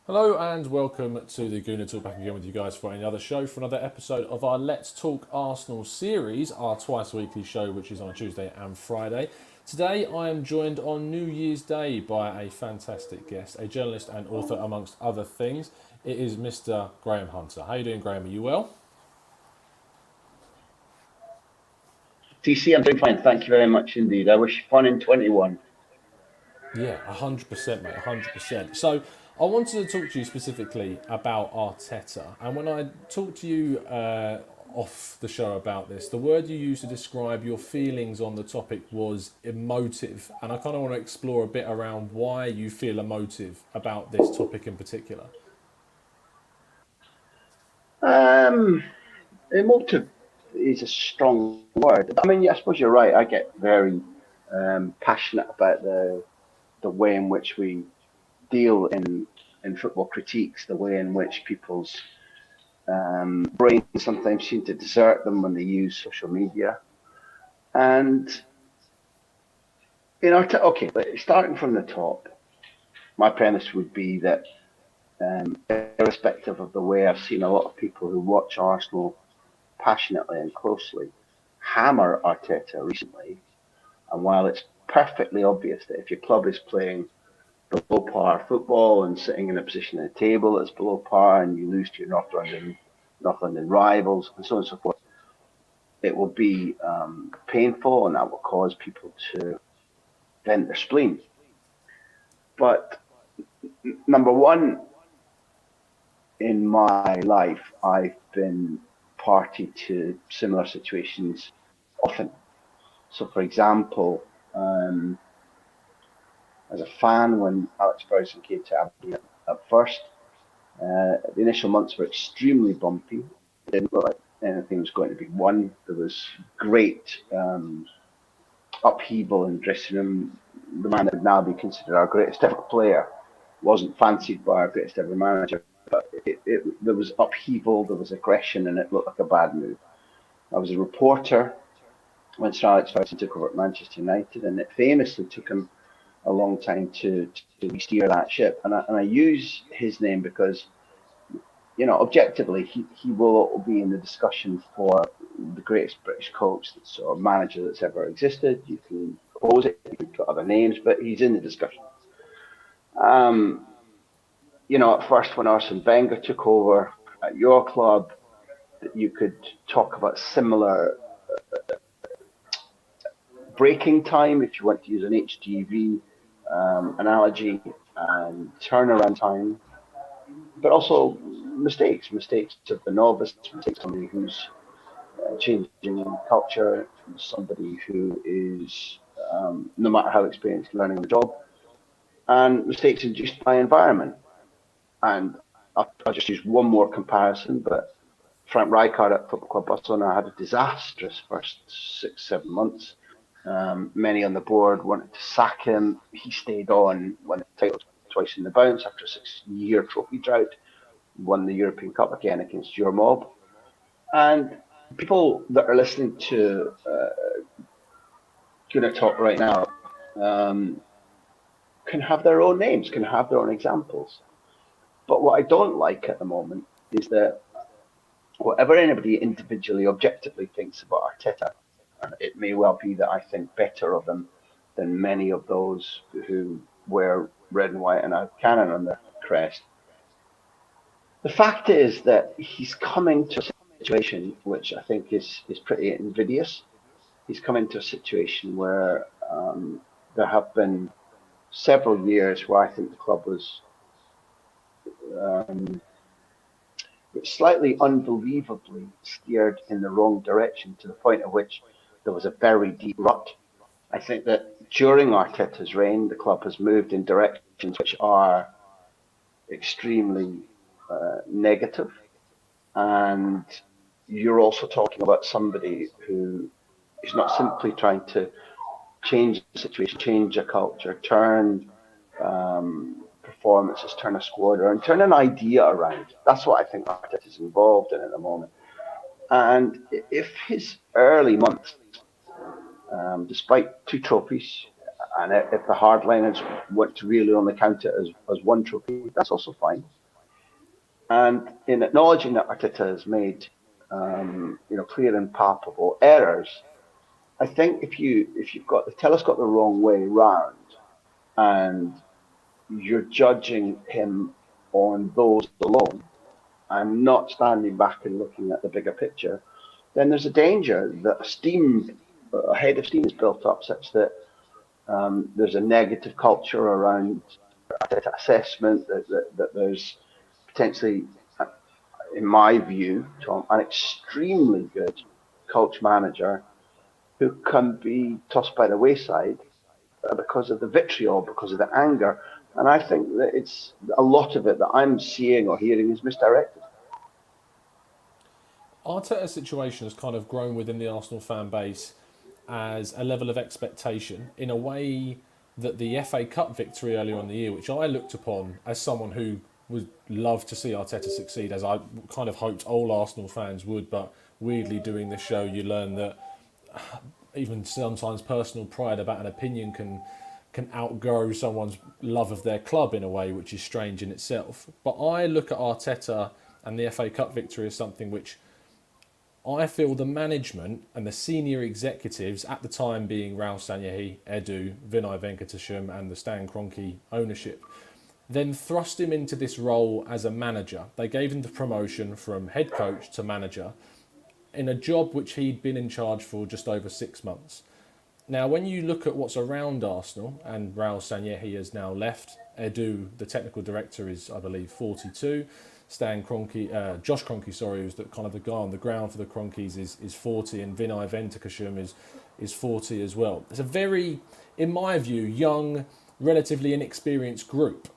Hello and welcome to the Gooner Talk, back again with you guys for another show, for another episode of our Let's Talk Arsenal series, our twice weekly show which is on Tuesday and Friday. Today I am joined on New Year's Day by a fantastic guest, a journalist and author amongst other things. It is Mr. Graham Hunter. How are you doing, Graham? Are you well? TC, I'm doing fine. Thank you very much indeed. I wish fun in 21. Yeah, 100%, mate, 100%. So, I wanted to talk to you specifically about Arteta. And when I talked to you off the show about this, the word you used to describe your feelings on the topic was emotive. And I kind of want to explore a bit around why you feel emotive about this topic in particular. Um, Emotive is a strong word. I mean, I suppose you're right. I get very passionate about the way in which we deal in football critiques, the way in which people's brains sometimes seem to desert them when they use social media. And okay, but starting from the top, my premise would be that irrespective of the way I've seen a lot of people who watch Arsenal passionately and closely hammer Arteta recently. And while it's perfectly obvious that if your club is playing below par football and sitting in a position at the table that's below par and you lose to your North London rivals and so on and so forth, it will be painful and that will cause people to vent their spleen. But number one, in my life, I've been party to similar situations often. So, for example, as a fan, when Alex Ferguson came to Aberdeen at first, the initial months were extremely bumpy. It didn't look like anything was going to be won. There was great upheaval in the dressing room. The man that would now be considered our greatest ever player wasn't fancied by our greatest ever manager, but there was upheaval, there was aggression, and it looked like a bad move. I was a reporter when Sir Alex Ferguson took over at Manchester United, and it famously took him a long time to steer that ship. And I use his name because, objectively, he will be in the discussion for the greatest British coach that's, or manager that's ever existed. You can oppose it, you can put other names, but he's in the discussion. Um, at first when Arsene Wenger took over at your club, you could talk about similar breaking time, if you want to use an HGV analogy, and turnaround time, but also mistakes of the novice, mistakes of somebody who's changing culture, somebody who is, no matter how experienced, learning on the job, and mistakes induced by environment. And I'll just use one more comparison, but Frank Rijkaard at Football Club Barcelona had a disastrous first 6, 7 months. Many on the board wanted to sack him. He stayed on, won the title twice in the bounce after a 6-year trophy drought, won the European Cup again against your mob. And people that are listening to Guna Talk right now um, can have their own names, can have their own examples. But what I don't like at the moment is that whatever anybody individually, objectively thinks about Arteta, and it may well be that I think better of him than many of those who wear red and white and a cannon on their crest. The fact is that he's coming to a situation which I think is pretty invidious. He's come into a situation where there have been several years where I think the club was um, slightly unbelievably steered in the wrong direction to the point at which there was a very deep rut. I think that during Arteta's reign, the club has moved in directions which are extremely negative. And you're also talking about somebody who is not simply trying to change the situation, change a culture, turn performances, turn a squad around, turn an idea around. That's what I think Arteta is involved in at the moment. And if his early months, despite two trophies, and if the hardliners want to really only count it as one trophy, that's also fine. And in acknowledging that Arteta has made, clear and palpable errors, I think if you've got the telescope the wrong way round and you're judging him on those alone and not standing back and looking at the bigger picture, then there's a danger that a head of steam is built up such that there's a negative culture around assessment, that there's potentially, in my view, Tom, an extremely good coach manager who can be tossed by the wayside because of the vitriol, because of the anger. And I think that it's a lot of it that I'm seeing or hearing is misdirected. Arteta's situation has kind of grown within the Arsenal fan base as a level of expectation in a way that the FA Cup victory earlier in the year, which I looked upon as someone who would love to see Arteta succeed, as I kind of hoped all Arsenal fans would, but weirdly doing this show you learn that even sometimes personal pride about an opinion can outgrow someone's love of their club in a way which is strange in itself. But I look at Arteta and the FA Cup victory as something which I feel the management and the senior executives at the time, being Raul Sanllehi, Edu, Vinay Venkatesham and the Stan Kroenke ownership, then thrust him into this role as a manager. They gave him the promotion from head coach to manager in a job which he'd been in charge for just over 6 months. Now, when you look at what's around Arsenal, and Raul Sanllehi has now left, Edu, the technical director, is, I believe, 42. Stan Kroenke, Josh Kroenke, sorry, who's the kind of the guy on the ground for the Kroenkes, is 40, and Vinay Venkatesham is 40 as well. It's a very, in my view, young, relatively inexperienced group.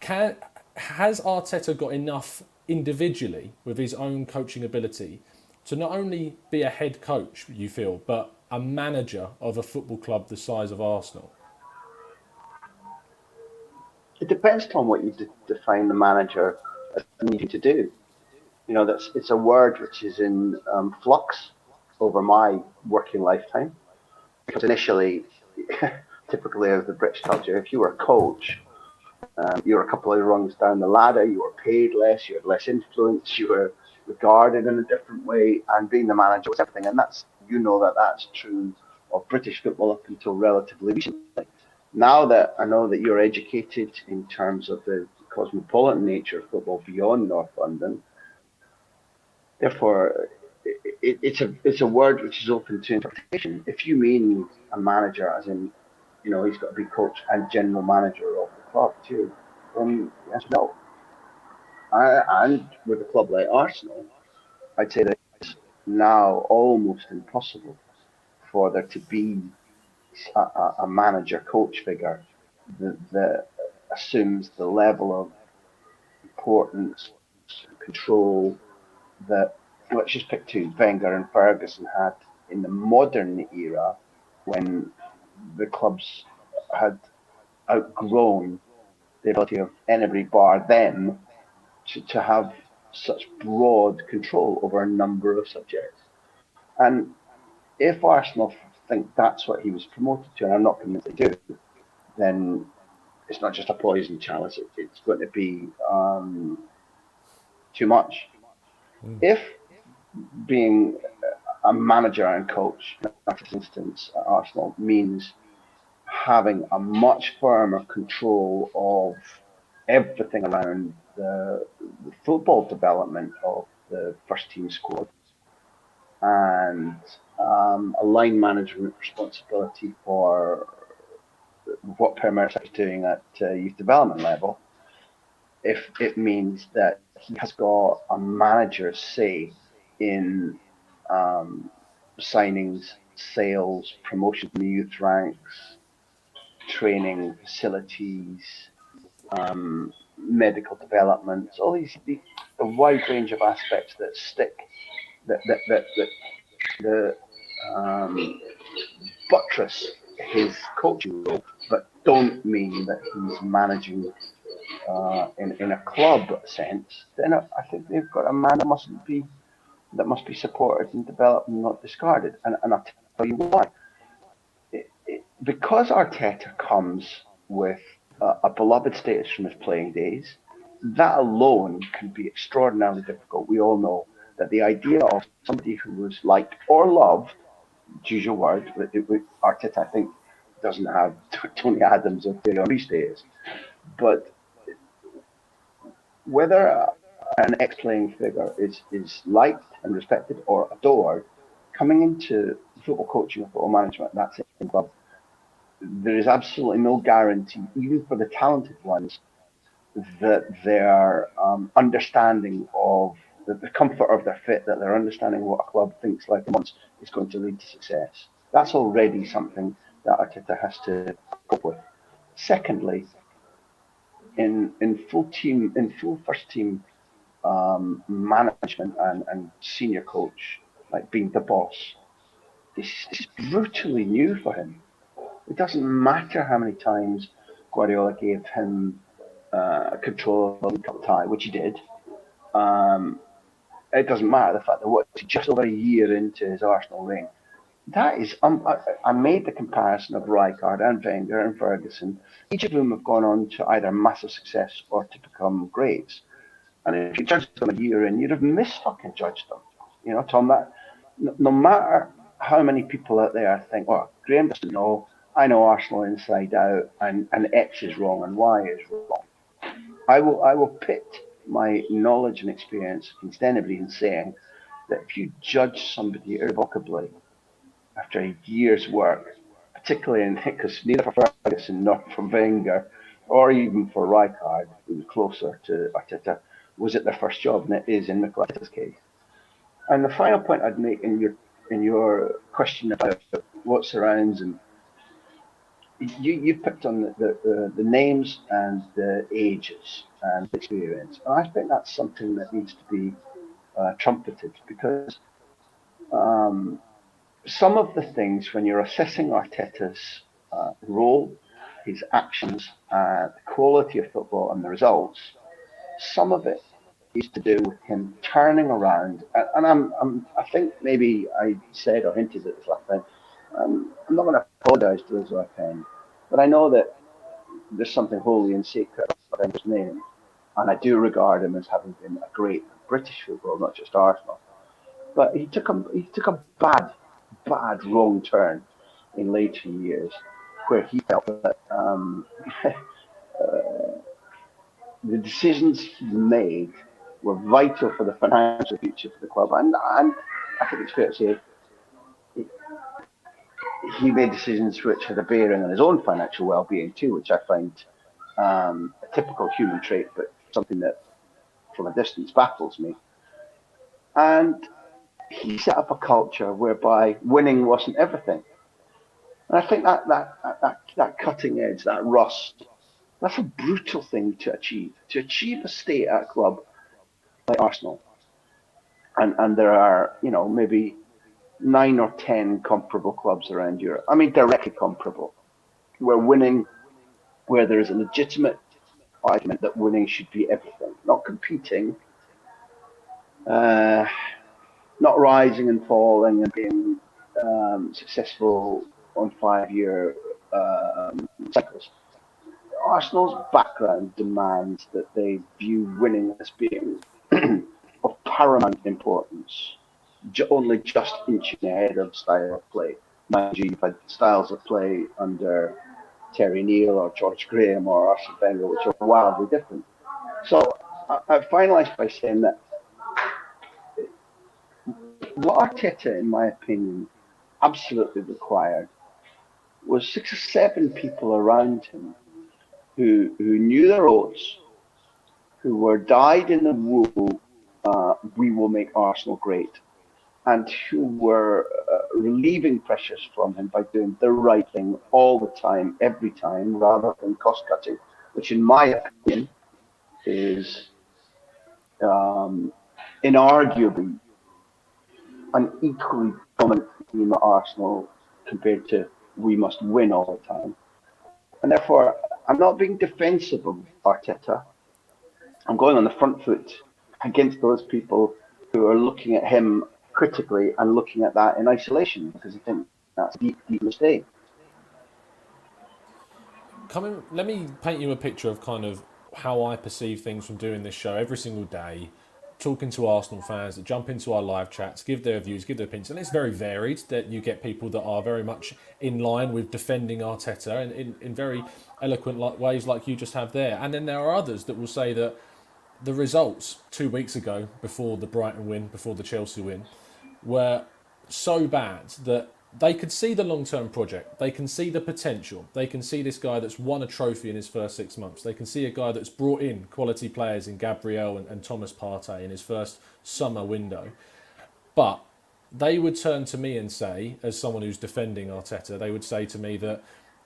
Has Arteta got enough individually with his own coaching ability to not only be a head coach, you feel, but a manager of a football club the size of Arsenal? It depends on what you define the manager as needing to do. It's a word which is in flux over my working lifetime. Because initially, typically as the British culture, if you were a coach, you were a couple of rungs down the ladder, you were paid less, you had less influence, you were regarded in a different way, and being the manager was everything. And that's true of British football up until relatively recently. Now that I know that you're educated in terms of the cosmopolitan nature of football beyond North London, therefore it's a word which is open to interpretation. If you mean a manager as in, he's got to be coach and general manager of the club too, then yes, no. And with a club like Arsenal, I'd say that it's now almost impossible for there to be a manager coach figure that assumes the level of importance, control that, let's just pick two, Wenger and Ferguson had in the modern era when the clubs had outgrown the ability of anybody bar them to have such broad control over a number of subjects. And if Arsenal think that's what he was promoted to, and I'm not convinced they do, then it's not just a poison chalice, it's going to be too much. If being a manager and coach, in this instance at Arsenal, means having a much firmer control of everything around the football development of the first team squad and a line management responsibility for what Per is doing at youth development level, if it means that he has got a manager's say in signings, sales, promotion in the youth ranks, training facilities, medical developments, all a wide range of aspects that stick, that the buttress his coaching role, but don't mean that he's managing in a club sense. Then I think they've got a man that must be supported and developed and not discarded. And I'll tell you why. Because Arteta comes with a beloved status from his playing days, that alone can be extraordinarily difficult. We all know that the idea of somebody who was liked or loved, to use your word, Arteta, I think, doesn't have Tony Adams or Thierry Henry status, but whether an ex-playing figure is liked and respected or adored, coming into football coaching or football management, that's it in club. There is absolutely no guarantee, even for the talented ones, that their understanding of the comfort of their fit, that their understanding of what a club thinks like and wants is going to lead to success. That's already something that Arteta has to cope with. Secondly, in full first team management and senior coach, like being the boss, this is brutally new for him. It doesn't matter how many times Guardiola gave him control of the cup tie, which he did. Um, it doesn't matter the fact that what just over a year into his Arsenal reign. That is, I made the comparison of Rijkaard and Wenger and Ferguson. Each of whom have gone on to either massive success or to become greats. And if you judged them a year in, you'd have misfucking judged them. You know, Tom, that no matter how many people out there think, oh, Graham doesn't know, I know Arsenal inside out, and X is wrong and Y is wrong. I will pit my knowledge and experience against anybody in saying that if you judge somebody irrevocably after a year's work, particularly in because neither for Ferguson nor for Wenger, or even for Rijkaard, who was closer to Arteta, was it their first job, and it is in Mikel Arteta's case. And the final point I'd make in your question about what surrounds him, you picked on the names and the ages and the experience, and I think that's something that needs to be trumpeted because um, some of the things when you're assessing Arteta's role, his actions, the quality of football, and the results, some of it is to do with him turning around. And I think maybe I said or hinted at this last time. I'm not going to apologise to those who I offend, but I know that there's something holy and sacred about his name, and I do regard him as having been a great British football, not just Arsenal. But he took a bad wrong turn in later years, where he felt that the decisions he made were vital for the financial future for the club, and I think it's fair to say he made decisions which had a bearing on his own financial well-being too, which I find a typical human trait, but something that from a distance baffles me. And he set up a culture whereby winning wasn't everything. And I think that cutting edge, that rust, that's a brutal thing to achieve. To achieve a state at a club like Arsenal, and there are maybe 9 or 10 comparable clubs around Europe. I mean, directly comparable, where winning, where there is a legitimate argument that winning should be everything, not competing, uh, not rising and falling and being successful on 5-year cycles. Arsenal's background demands that they view winning as being of paramount importance, only just inching ahead of style of play. Mind you, you've had styles of play under Terry Neal or George Graham or Arsene Wenger, which are wildly different. So I finalise by saying that what Arteta, in my opinion, absolutely required was 6 or 7 people around him who knew their oats, who were dyed in the wool, we will make Arsenal great, and who were relieving pressures from him by doing the right thing all the time, every time, rather than cost cutting, which, in my opinion, is inarguably an equally dominant theme at Arsenal compared to we must win all the time. And therefore, I'm not being defensive of Arteta. I'm going on the front foot against those people who are looking at him critically and looking at that in isolation because I think that's a deep, deep mistake. Let me paint you a picture of kind of how I perceive things from doing this show every single day, talking to Arsenal fans that jump into our live chats, give their views, give their opinions, and it's very varied. That you get people that are very much in line with defending Arteta and in very eloquent ways, like you just have there. And then there are others that will say that the results 2 weeks ago, before the Brighton win, before the Chelsea win, were so bad that they could see the long-term project. They can see the potential. They can see this guy that's won a trophy in his first 6 months. They can see a guy that's brought in quality players in Gabriel and Thomas Partey in his first summer window. But they would turn to me and say, as someone who's defending Arteta, they would say to me that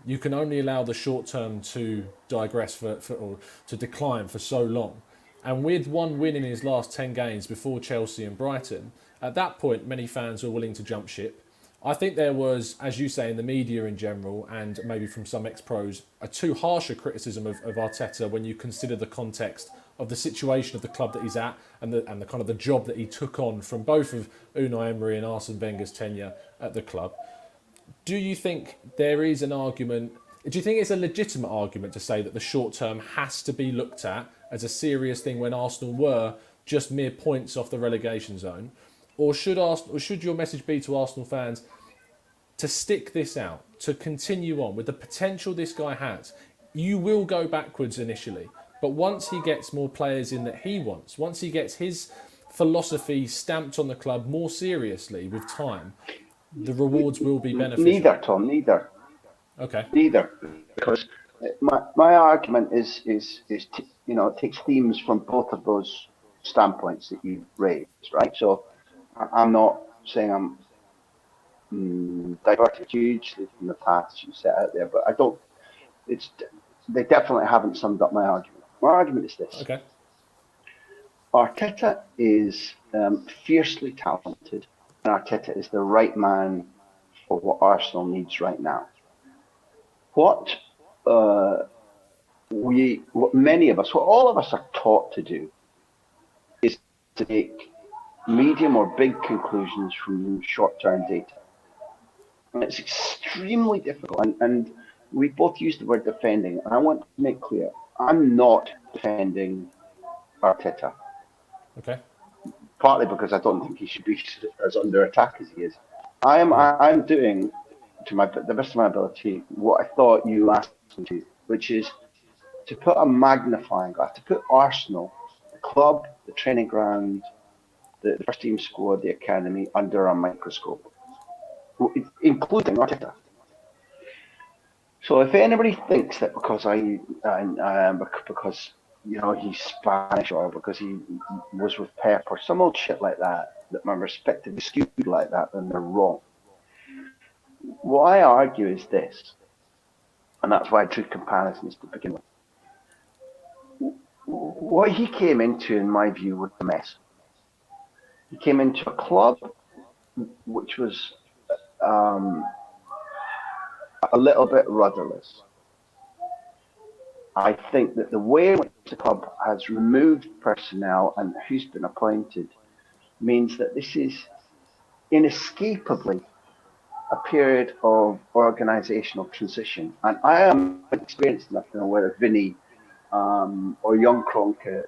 you can only allow the short term to digress or to decline for so long. And with one win in his last 10 games before Chelsea and Brighton, at that point, many fans were willing to jump ship. I think there was, as you say, in the media in general, and maybe from some ex-pros, a too harsh a criticism of Arteta when you consider the context of the situation of the club that he's at and the kind of the job that he took on from both of Unai Emery and Arsene Wenger's tenure at the club. Do you think there is an argument? Do you think it's a legitimate argument to say that the short term has to be looked at as a serious thing when Arsenal were just mere points off the relegation zone? Or should your message be to Arsenal fans to stick this out, to continue on with the potential this guy has? You will go backwards initially, but once he gets more players in that he wants, once he gets his philosophy stamped on the club more seriously with time, the rewards will be beneficial. Neither, Tom, neither. Okay. Neither, because my argument is it takes themes from both of those standpoints that you raised, right? So I'm not saying I'm diverted hugely from the paths you set out there, but I don't. They definitely haven't summed up my argument. My argument is this: Okay. Arteta is fiercely talented, and Arteta is the right man for what Arsenal needs right now. What many of us, what all of us are taught to do, is to make medium or big conclusions from short-term data. And it's extremely difficult. And we both use the word defending. And I want to make clear, I'm not defending Arteta. Okay. Partly because I don't think he should be as under attack as he is. I'm doing, to the best of my ability, what I thought you asked me to, which is to put a magnifying glass, to put Arsenal, the club, the training ground, the first team squad, the academy, under a microscope, including Arteta. So if anybody thinks that because he's Spanish or because he was with Pep or some old shit like that, that my respect is skewed like that, then they're wrong. What I argue is this, and that's why I drew comparisons to begin with. What he came into, in my view, was a mess. He came into a club which was a little bit rudderless. I think that the way in which the club has removed personnel and who's been appointed means that this is inescapably a period of organisational transition. And I am experienced enough to know whether Vinny or young Kroenke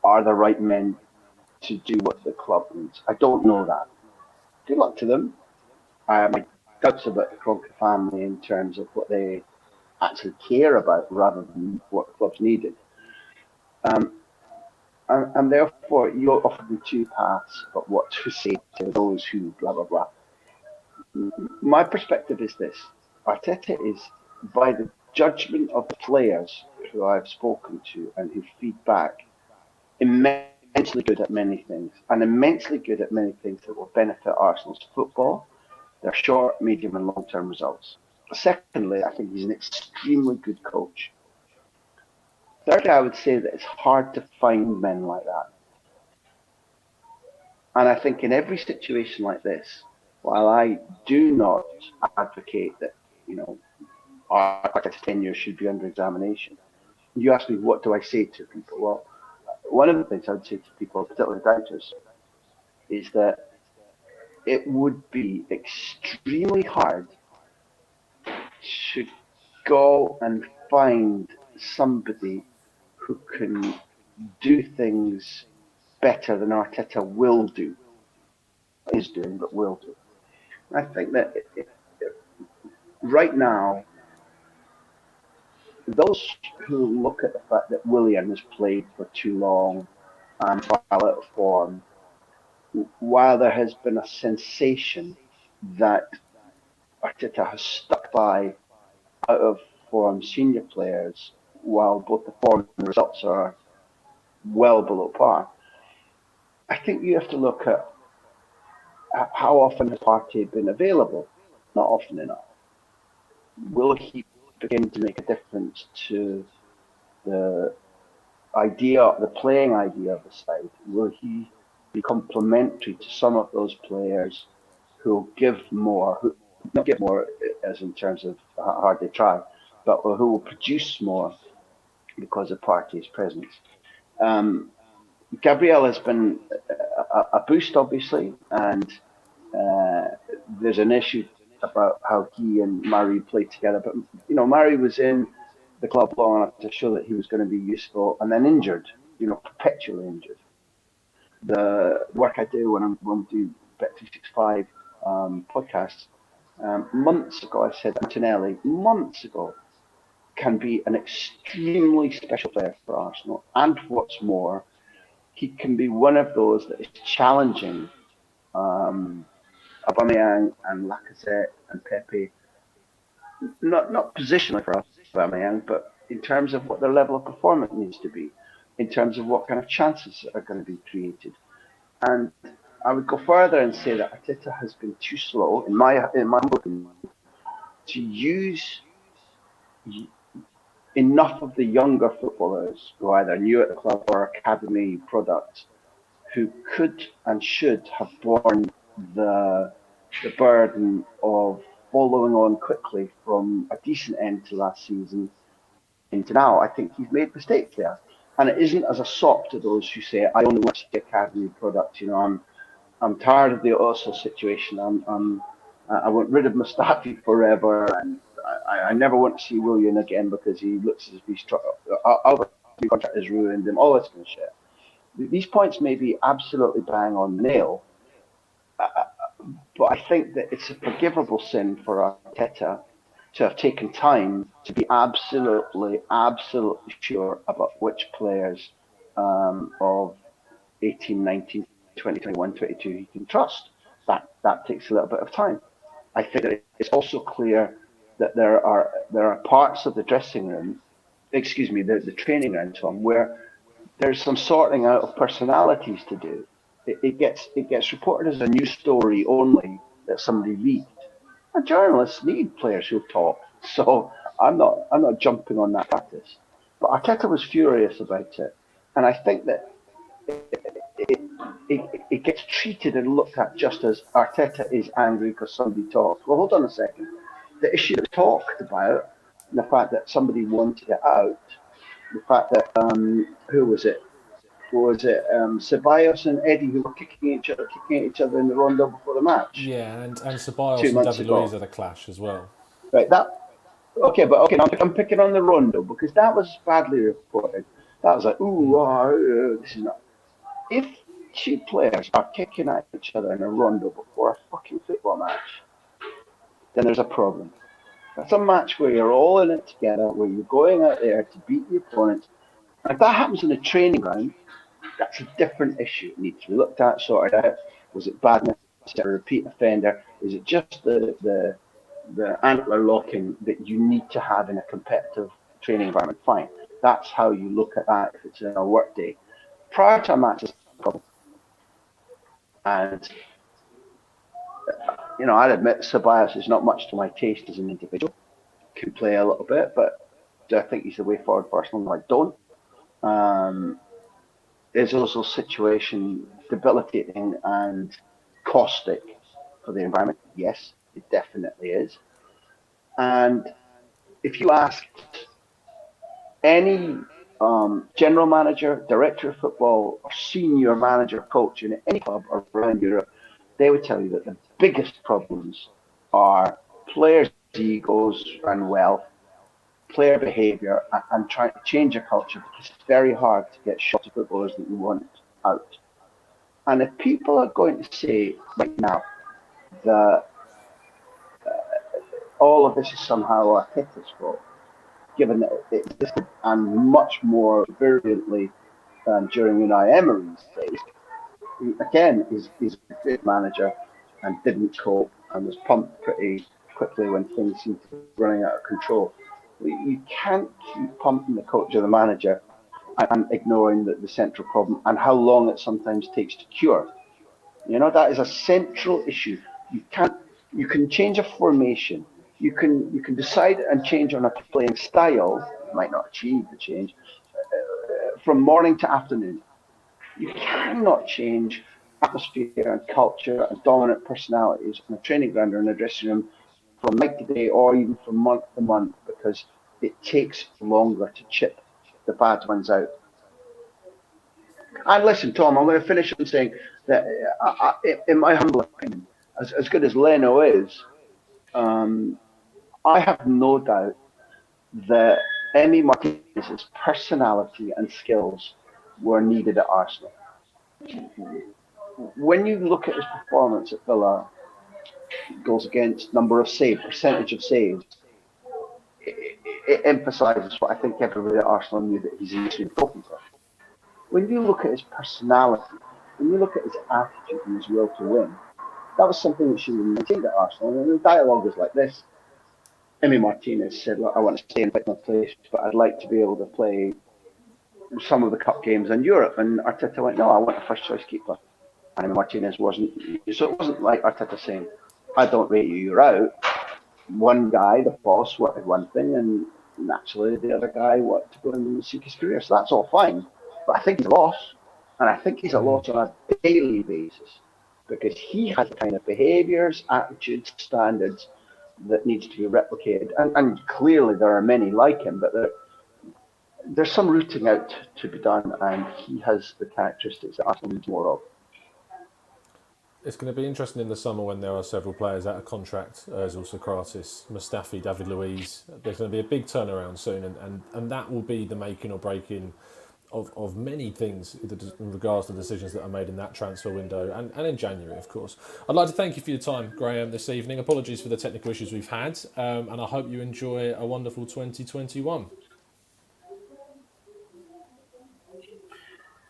are the right men to do what the club needs. I don't know that. Good luck to them. I have my doubts about the Kroenke family in terms of what they actually care about rather than what the club's needed. And therefore, you're offered me two paths about what to say to those who blah, blah, blah. My perspective is this. Arteta is, by the judgment of the players who I've spoken to and who feed back, immensely good at many things, and immensely good at many things that will benefit Arsenal's football, their short, medium, and long-term results. Secondly, I think he's an extremely good coach. Thirdly, I would say that it's hard to find men like that. And I think in every situation like this, while I do not advocate that, Arteta's tenure should be under examination, you ask me, what do I say to people? Well, one of the things I would say to people, particularly doubters, is that it would be extremely hard to go and find somebody who can do things better than Arteta will do, is doing, but will do. I think that right now, those who look at the fact that Willian has played for too long and far out of form, while there has been a sensation that Arteta has stuck by out of form senior players, while both the form and results are well below par, I think you have to look at how often has Partey been available? Not often enough. Will he begin to make a difference to the the playing idea of the side? Will he be complementary to some of those players who give more, who not give more as in terms of how hard they try, but who will produce more because of Partey's presence? Um, Gabriel has been a boost, obviously, and uh, there's an issue about how he and Murray played together. But Murray was in the club long enough to show that he was going to be useful, and then injured. Perpetually injured. The work I do when we do Bet365 podcasts, months ago I said that Antonelli, months ago, can be an extremely special player for Arsenal, and what's more, he can be one of those that is challenging Aubameyang and Lacazette and Pepe, not positionally for Aubameyang, but in terms of what their level of performance needs to be, in terms of what kind of chances are going to be created. And I would go further and say that Arteta has been too slow, in my opinion, to use enough of the younger footballers who are either new at the club or academy products who could and should have borne the burden of following on quickly from a decent end to last season into now. I think he's made mistakes there. And it isn't as a sop to those who say, I only want the academy product. I'm tired of the Osso situation. I want rid of Mustafi forever, and I never want to see Willian again because he looks as if he's our contract is ruined and all this kind of shit. These points may be absolutely bang on the nail, but I think that it's a forgivable sin for Arteta to have taken time to be absolutely sure about which players of 18, 19, 20, 21, 22 he can trust. That takes a little bit of time. I think that it's also clear that there are parts of the dressing room, the training ground, Tom, where there's some sorting out of personalities to do. It gets reported as a news story only that somebody leaked. And journalists need players who talk, so I'm not jumping on that practice. But Arteta was furious about it, and I think that it gets treated and looked at just as Arteta is angry because somebody talks. Well, hold on a second. The issue that talked about, the fact that somebody wanted it out, the fact that who was it? Was it Ceballos and Eddie who were kicking at each other in the rondo before the match Yeah, and Ceballos 2 and months David Luiz ago? had a clash as well. Right, that okay, now I'm picking on the rondo because that was badly reported. That was like, this is not. If two players are kicking at each other in a rondo before a fucking football match, then there's a problem. That's a match where you're all in it together, where you're going out there to beat the opponent. And if that happens in a training ground, that's a different issue. It needs to be looked at, sorted out. Was it badness? Is it a repeat offender? Is it just the antler locking that you need to have in a competitive training environment? Fine. That's how you look at that if it's a work day. Prior to a match, it's a problem. And I'd admit Ceballos is not much to my taste as an individual. Can play a little bit, but do I think he's the way forward for Arsenal? No, I don't. Is also situation debilitating and caustic for the environment? Yes, it definitely is. And if you asked any general manager, director of football, or senior manager, coach in any club around Europe, they would tell you that the biggest problems are players' egos and wealth, player behaviour and trying to change a culture, because it's very hard to get shots of footballers that you want out. And if people are going to say right now that all of this is somehow Arteta's fault, given that it existed and much more virulently than during Unai Emery's days, he, again, is a good manager and didn't cope and was pumped pretty quickly when things seemed to be running out of control. You can't keep pumping the coach or the manager and ignoring the central problem and how long it sometimes takes to cure. That is a central issue. You can't. You can change a formation. You can decide and change on a playing style. You might not achieve the change from morning to afternoon. You cannot change atmosphere and culture and dominant personalities in a training ground or in a dressing room from night to day or even from month to month, because it takes longer to chip the bad ones out. And listen, Tom, I'm going to finish on saying that, in my humble opinion, as good as Leno is, um, I have no doubt that Emi Martinez's personality and skills were needed at Arsenal. When you look at his performance at Villa, goals against, number of saves, percentage of saves, it emphasises what I think everybody at Arsenal knew, that he's an issue goalkeeper. When you look at his personality, when you look at his attitude and his will to win, that was something that should have maintained at Arsenal. And the dialogue was like this. Emi Martinez said, "Look, I want to stay in my place, but I'd like to be able to play some of the cup games in Europe." And Arteta went, "No, I want a first choice keeper." And Martinez wasn't. So it wasn't like Arteta saying, "I don't rate you, you're out." One guy, the boss, wanted one thing, and naturally the other guy wanted to go and seek his career. So that's all fine. But I think he's a loss. And I think he's a loss on a daily basis, because he has the kind of behaviours, attitudes, standards that needs to be replicated. And clearly there are many like him, but there's some rooting out to be done, and he has the characteristics that Arsenal needs more of. It's going to be interesting in the summer when there are several players out of contract, as also Socrates, Mustafi, David Luiz. There's going to be a big turnaround soon, and that will be the making or breaking of many things in regards to decisions that are made in that transfer window and in January, of course. I'd like to thank you for your time, Graham, this evening. Apologies for the technical issues we've had, and I hope you enjoy a wonderful 2021.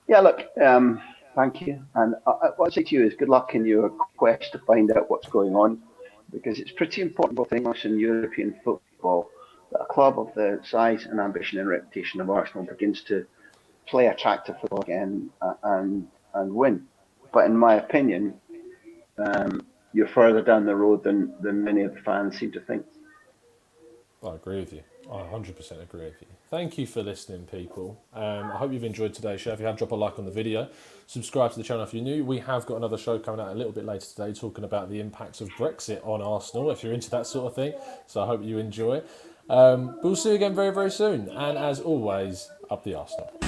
Yeah, look, thank you. And what I'd say to you is good luck in your quest to find out what's going on, because it's pretty important both in English and European football that a club of the size and ambition and reputation of Arsenal begins to play attractive football again, and win. But in my opinion, you're further down the road than many of the fans seem to think. I agree with you. I 100% agree with you. Thank you for listening, people. I hope you've enjoyed today's show. If you have, drop a like on the video. Subscribe to the channel if you're new. We have got another show coming out a little bit later today talking about the impacts of Brexit on Arsenal, if you're into that sort of thing. So I hope you enjoy. We'll see you again very, very soon. And as always, up the Arsenal.